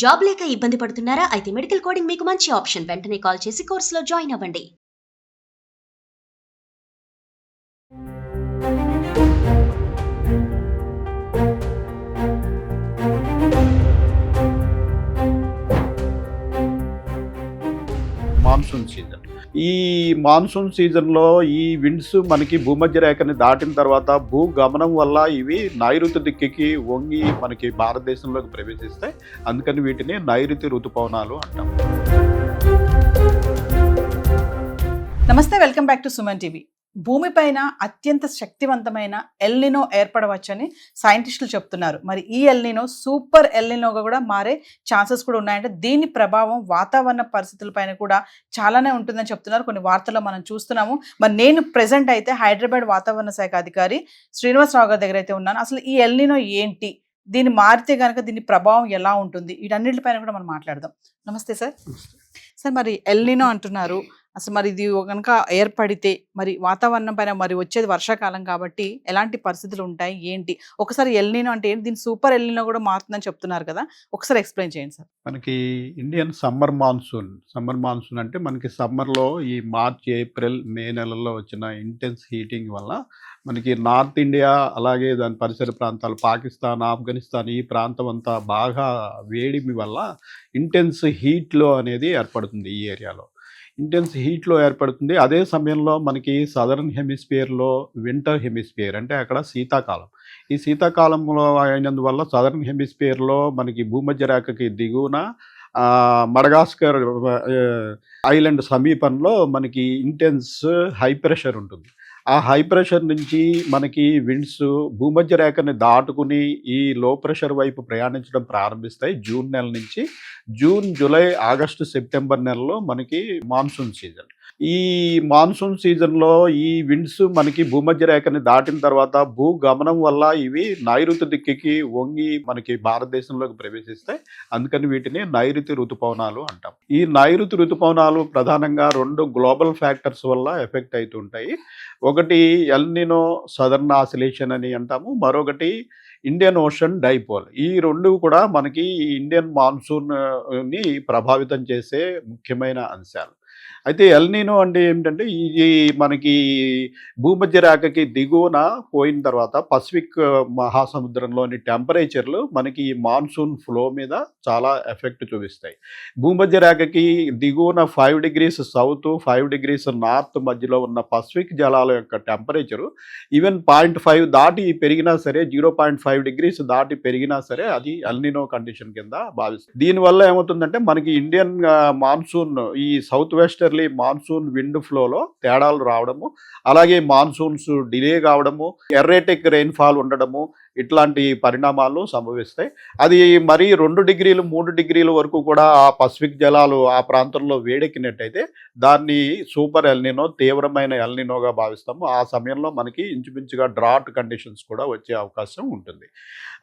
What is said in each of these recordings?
Job లేక ఇబ్బంది పడుతున్నారా? అయితే మెడికల్ కోడింగ్ మీకు మంచి ఆప్షన్. వెంటనే కాల్ చేసి కోర్సులో జాయిన్ అవ్వండి. Monsoon season. ఈ మాన్సూన్ సీజన్‌లో ఈ విండ్స్ మనకి భూమధ్య రేఖని దాటిన తర్వాత భూగమనం వల్ల ఇవి నైరుతి దిక్కుకి వంగి మనకి భారతదేశంలోకి ప్రవేశిస్తాయి. అందుకని వీటిని నైరుతి ఋతుపవనాలు అంటాం. నమస్తే, welcome back to Suman TV. భూమిపైన అత్యంత శక్తివంతమైన ఎల్నినో ఏర్పడవచ్చని సైంటిస్టులు చెప్తున్నారు. మరి ఈ ఎల్నినో సూపర్ ఎల్నినోగా కూడా మారే ఛాన్సెస్ కూడా ఉన్నాయంటే దీని ప్రభావం వాతావరణ పరిస్థితులపైన కూడా చాలానే ఉంటుందని చెప్తున్నారు. కొన్ని వార్తల్లో మనం చూస్తున్నాము. మరి నేను ప్రెసెంట్ అయితే హైదరాబాద్ వాతావరణ శాఖ అధికారి శ్రీనివాసరావు గారి దగ్గర అయితే ఉన్నాను. అసలు ఈ ఎల్నినో ఏంటి, దీన్ని మారితే కనుక దీని ప్రభావం ఎలా ఉంటుంది, వీటన్నిటిపైన కూడా మనం మాట్లాడదాం. నమస్తే సార్. సార్, మరి ఎల్నినో అంటున్నారు, అసలు మరి ఇది కనుక ఏర్పడితే మరి వాతావరణం పైన మరి వచ్చేది వర్షాకాలం కాబట్టి ఎలాంటి పరిస్థితులు ఉంటాయి ఏంటి? ఒకసారి ఎల్నినో అంటే ఏంటి, దీని సూపర్ ఎల్నినో కూడా మారుతుందని చెప్తున్నారు కదా, ఒకసారి ఎక్స్ప్లెయిన్ చేయండి సార్. మనకి ఇండియన్ సమ్మర్ మాన్సూన్ అంటే మనకి సమ్మర్‌లో ఈ మార్చ్, ఏప్రిల్, మే నెలల్లో వచ్చిన ఇంటెన్స్ హీటింగ్ వల్ల మనకి నార్త్ ఇండియా అలాగే దాని పరిసర ప్రాంతాలు పాకిస్తాన్, ఆఫ్ఘనిస్తాన్ ఈ ప్రాంతం అంతా బాగా వేడిమి వల్ల ఇంటెన్స్ హీట్‌లో అనేది ఏర్పడుతుంది ఈ ఏరియాలో. ఇంటెన్స్ హీట్లో ఏర్పడుతుంది. అదే సమయంలో మనకి సదరన్ హెమిస్ఫియర్లో వింటర్ హెమిస్ఫియర్ అంటే అక్కడ శీతాకాలం. ఈ శీతాకాలంలో అయినందువల్ల సదరన్ హెమిస్ఫియర్లో మనకి భూమధ్య రేఖకి దిగువన మడగాస్కర్ ఐలాండ్ సమీపంలో మనకి ఇంటెన్స్ హై ప్రెషర్ ఉంటుంది. ఆ హై ప్రెషర్ నుంచి మనకి విండ్స్ భూమధ్య రేఖని దాటుకుని ఈ లో ప్రెషర్ వైపు ప్రయాణించడం ప్రారంభిస్తాయి. జూన్ నెల నుంచి జూన్, జూలై, ఆగస్టు, సెప్టెంబర్ నెలలో మనకి మాన్సూన్ సీజన్. ఈ మాన్సూన్ సీజన్లో ఈ విండ్స్ మనకి భూమధ్య రేఖని దాటిన తర్వాత భూగమనం వల్ల ఇవి నైరుతి దిక్కుకి వంగి మనకి భారతదేశంలోకి ప్రవేశిస్తాయి. అందుకని వీటిని నైరుతి ఋతుపవనాలు అంటాం. ఈ నైరుతి ఋతుపవనాలు ప్రధానంగా 2 గ్లోబల్ ఫ్యాక్టర్స్ వల్ల ఎఫెక్ట్ అవుతుంటాయి. ఒకటి ఎల్నినో సదర్న్ ఆసిలేషన్ అని అంటాము, మరొకటి ఇండియన్ ఓషన్ డైపోల్. ఈ 2 కూడా మనకి ఇండియన్ మాన్సూన్ని ప్రభావితం చేసే ముఖ్యమైన అంశాలు. అయితే ఎల్నినో అంటే ఏమిటంటే ఇది మనకి భూమధ్య రేఖకి దిగువన పోయిన తర్వాత పసిఫిక్ మహాసముద్రంలోని టెంపరేచర్లు మనకి ఈ మాన్సూన్ ఫ్లో మీద చాలా ఎఫెక్ట్ చూపిస్తాయి. భూమధ్య రేఖకి దిగువన 5 degrees సౌత్, 5 degrees నార్త్ మధ్యలో ఉన్న పసిఫిక్ జలాల యొక్క టెంపరేచరు ఈవెన్ 0.5 దాటి పెరిగినా సరే, 0.5 degrees దాటి పెరిగినా సరే అది ఎల్నినో కండిషన్ కింద భావిస్తుంది. దీనివల్ల ఏమవుతుందంటే మనకి ఇండియన్ మాన్సూన్ ఈ సౌత్ వెస్టర్లీ మాన్సూన్ విండ్ ఫ్లోలో తేడాలు రావడము, అలాగే మాన్సూన్స్ డిలే కావడము, ఎర్రేటిక్ రెయిన్ఫాల్ ఉండడము, ఇట్లాంటి పరిణామాలు సంభవిస్తాయి. అది మరి 2 degrees 3 degrees వరకు కూడా ఆ పసిఫిక్ జలాలు ఆ ప్రాంతంలో వేడెక్కినట్టయితే దాన్ని సూపర్ ఎల్నినో, తీవ్రమైన ఎల్నినోగా భావిస్తాము. ఆ సమయంలో మనకి ఇంచుమించుగా డ్రాట్ కండిషన్స్ కూడా వచ్చే అవకాశం ఉంటుంది.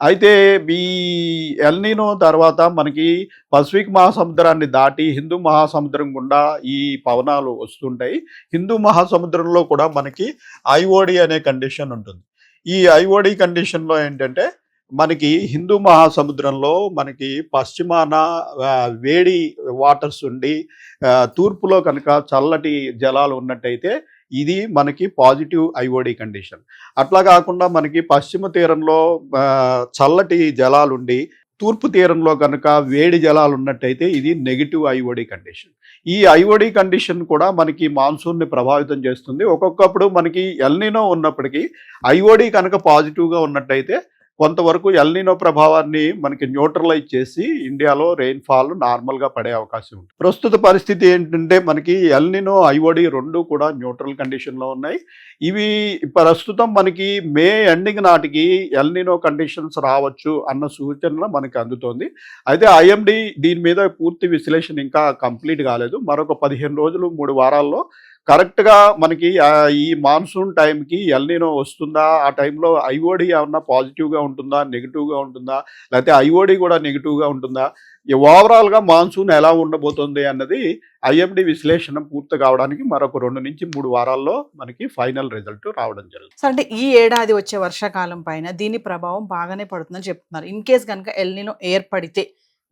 అయితే ఈ ఎల్నినో తర్వాత మనకి పసిఫిక్ మహాసముద్రాన్ని దాటి హిందూ మహాసముద్రం గుండా ఈ పవనాలు వస్తుంటాయి. హిందూ మహాసముద్రంలో కూడా మనకి ఐఓడి అనే కండిషన్ ఉంటుంది. ఈ ఐఓడి కండిషన్లో ఏంటంటే మనకి హిందూ మహాసముద్రంలో మనకి పశ్చిమాన వేడి వాటర్స్ ఉండి తూర్పులో కనుక చల్లటి జలాలు ఉన్నట్టయితే ఇది మనకి పాజిటివ్ ఐఓడి కండిషన్. అట్లా కాకుండా మనకి పశ్చిమ తీరంలో చల్లటి జలాలుండి తూర్పు తీరంలో కనుక వేడి జలాలు ఉన్నట్టయితే ఇది నెగిటివ్ ఐఓడి కండిషన్. ఈ ఐఓడి కండిషన్ కూడా మనకి మాన్సూన్ని ప్రభావితం చేస్తుంది. ఒక్కొక్కప్పుడు మనకి ఎల్నినో ఉన్నప్పటికీ ఐఓడి కనుక పాజిటివ్గా ఉన్నట్టయితే కొంతవరకు ఎల్నినో ప్రభావాన్ని మనకి న్యూట్రలైజ్ చేసి ఇండియాలో రెయిన్ఫాల్ నార్మల్గా పడే అవకాశం ఉంది. ప్రస్తుత పరిస్థితి ఏంటంటే మనకి ఎల్నినో, ఐఓడి 2 కూడా న్యూట్రల్ కండిషన్లో ఉన్నాయి. ఇవి ప్రస్తుతం మనకి మే ఎండింగ్ నాటికి ఎల్నినో కండిషన్స్ రావచ్చు అన్న సూచనలు మనకి అందుతోంది. అయితే ఐఎండి దీని మీద పూర్తి విశ్లేషణ ఇంకా కంప్లీట్ కాలేదు. మరొక 15 రోజులు 3 వారాల్లో కరెక్ట్గా మనకి ఈ మాన్సూన్ టైంకి ఎల్నినో వస్తుందా, ఆ టైంలో ఐఓడి ఏమన్నా పాజిటివ్గా ఉంటుందా, నెగిటివ్గా ఉంటుందా, లేకపోతే ఐఓడి కూడా నెగిటివ్గా ఉంటుందా, ఓవరాల్గా మాన్సూన్ ఎలా ఉండబోతుంది అన్నది ఐఎండి విశ్లేషణ పూర్తి కావడానికి మరొక 2 నుంచి 3 వారాల్లో మనకి ఫైనల్ రిజల్ట్ రావడం జరుగుతుంది. సో అంటే ఈ ఏడాది వచ్చే వర్షాకాలం పైన దీని ప్రభావం బాగానే పడుతుందని చెప్తున్నారు. ఇన్ కేస్ కనుక ఎల్నినో ఏర్పడితే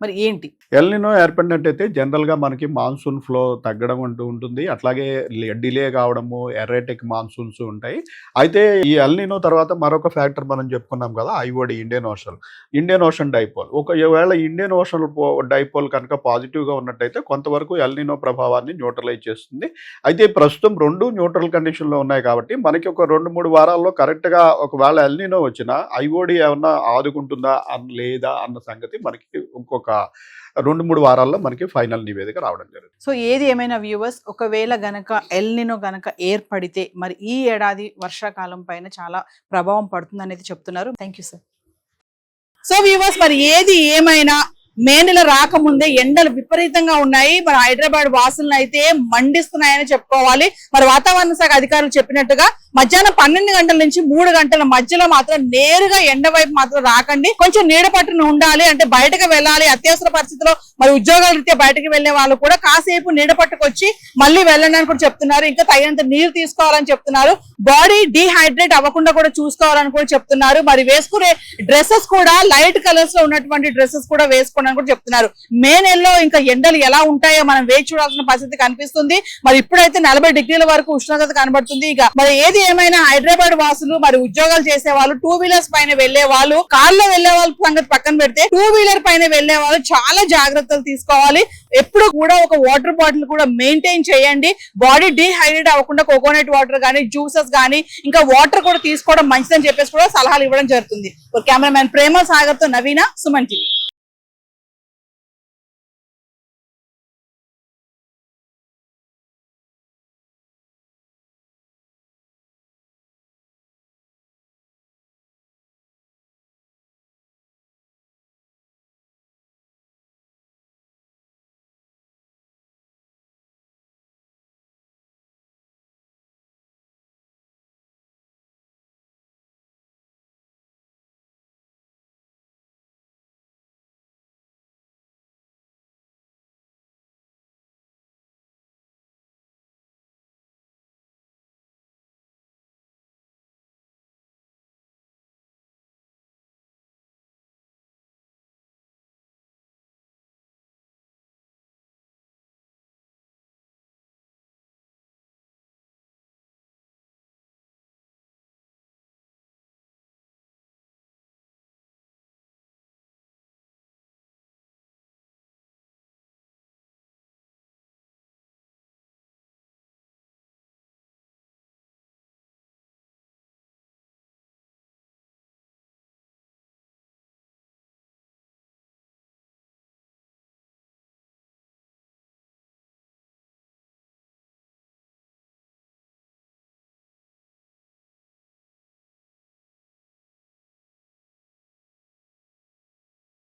మరి ఏంటి? ఎల్నినో ఏర్పడినట్టయితే జనరల్గా మనకి మాన్సూన్ ఫ్లో తగ్గడం అంటూ ఉంటుంది, అట్లాగే డిలే కావడము, ఎర్రేటిక్ మాన్సూన్స్ ఉంటాయి. అయితే ఈ ఎల్నినో తర్వాత మరొక ఫ్యాక్టర్ మనం చెప్పుకున్నాం కదా, ఐఓడి ఇండియన్ ఓషన్ డైపోల్. ఒకవేళ ఇండియన్ ఓషన్ డైపోల్ కనుక పాజిటివ్గా ఉన్నట్టయితే కొంతవరకు ఎల్నినో ప్రభావాన్ని న్యూట్రలైజ్ చేస్తుంది. అయితే ప్రస్తుతం రెండు న్యూట్రల్ కండిషన్లో ఉన్నాయి కాబట్టి మనకి ఒక 2-3 వారాల్లో కరెక్ట్గా ఒకవేళ ఎల్నినో వచ్చినా ఐఓడి ఏమన్నా ఆదుకుంటుందా లేదా అన్న సంగతి మనకి ఇంకొక 2-3 వారాల్లో మనకి ఫైనల్ నివేదిక రావడం జరుగుతుంది. సో ఏది ఏమైనా వ్యూవర్స్, ఒకవేళ గనక ఎల్నినో గనక ఏర్పడితే మరి ఈ ఏడాది వర్షాకాలం పైన చాలా ప్రభావం పడుతుంది అనేది చెప్తున్నారు. Thank you sir. So viewers, మరి ఏది ఏమైనా మే నెల రాకముందే ఎండలు విపరీతంగా ఉన్నాయి. మరి హైదరాబాద్ వాసులను అయితే మండిస్తున్నాయని చెప్పుకోవాలి. మరి వాతావరణ శాఖ అధికారులు చెప్పినట్టుగా మధ్యాహ్నం 12 గంటల నుంచి 3 గంటల మధ్యలో మాత్రం నేరుగా ఎండ వైపు మాత్రం రాకండి. కొంచెం నీడ పట్టున ఉండాలి, అంటే బయటకు వెళ్ళాలి. అత్యవసర పరిస్థితిలో మరి ఉద్యోగాల రీత్యా బయటకు వెళ్లే వాళ్ళు కూడా కాసేపు నీడ పట్టుకొచ్చి మళ్ళీ వెళ్ళండి అని కూడా చెప్తున్నారు. ఇంకా తగినంత నీరు తీసుకోవాలని చెప్తున్నారు. బాడీ డీహైడ్రేట్ అవ్వకుండా కూడా చూసుకోవాలని కూడా చెప్తున్నారు. మరి వేసుకునే డ్రెస్సెస్ కూడా లైట్ కలర్స్ లో ఉన్నటువంటి డ్రెస్సెస్ కూడా వేసుకోండి అని కూడా చెప్తున్నారు. మే నెలలో ఇంకా ఎండలు ఎలా ఉంటాయో మనం వేచి చూడాల్సిన పరిస్థితి కనిపిస్తుంది. మరి ఇప్పుడైతే 40 డిగ్రీల వరకు ఉష్ణోగ్రత కనబడుతుంది. ఇక మరి ఏది ఏమైనా హైదరాబాద్ వాసులు, మరి ఉద్యోగాలు చేసే వాళ్ళు, 2 వీలర్స్ పైన వెళ్లే వాళ్ళు, కార్లో వెళ్లే వాళ్ళ సంగతి పక్కన పెడితే 2 వీలర్ పైన వెళ్లే వాళ్ళు చాలా జాగ్రత్తలు తీసుకోవాలి. ఎప్పుడు కూడా ఒక వాటర్ బాటిల్ కూడా మెయింటైన్ చేయండి. బాడీ డీహైడ్రేట్ అవ్వకుండా కోకోనట్ వాటర్ గానీ, జ్యూసెస్ గానీ, ఇంకా వాటర్ కూడా తీసుకోవడం మంచిదని చెప్పేసి కూడా సలహాలు ఇవ్వడం జరుగుతుంది. కెమెరామ్యాన్ ప్రేమ సాగర్ తో నవీన, సుమన్ టీవీ.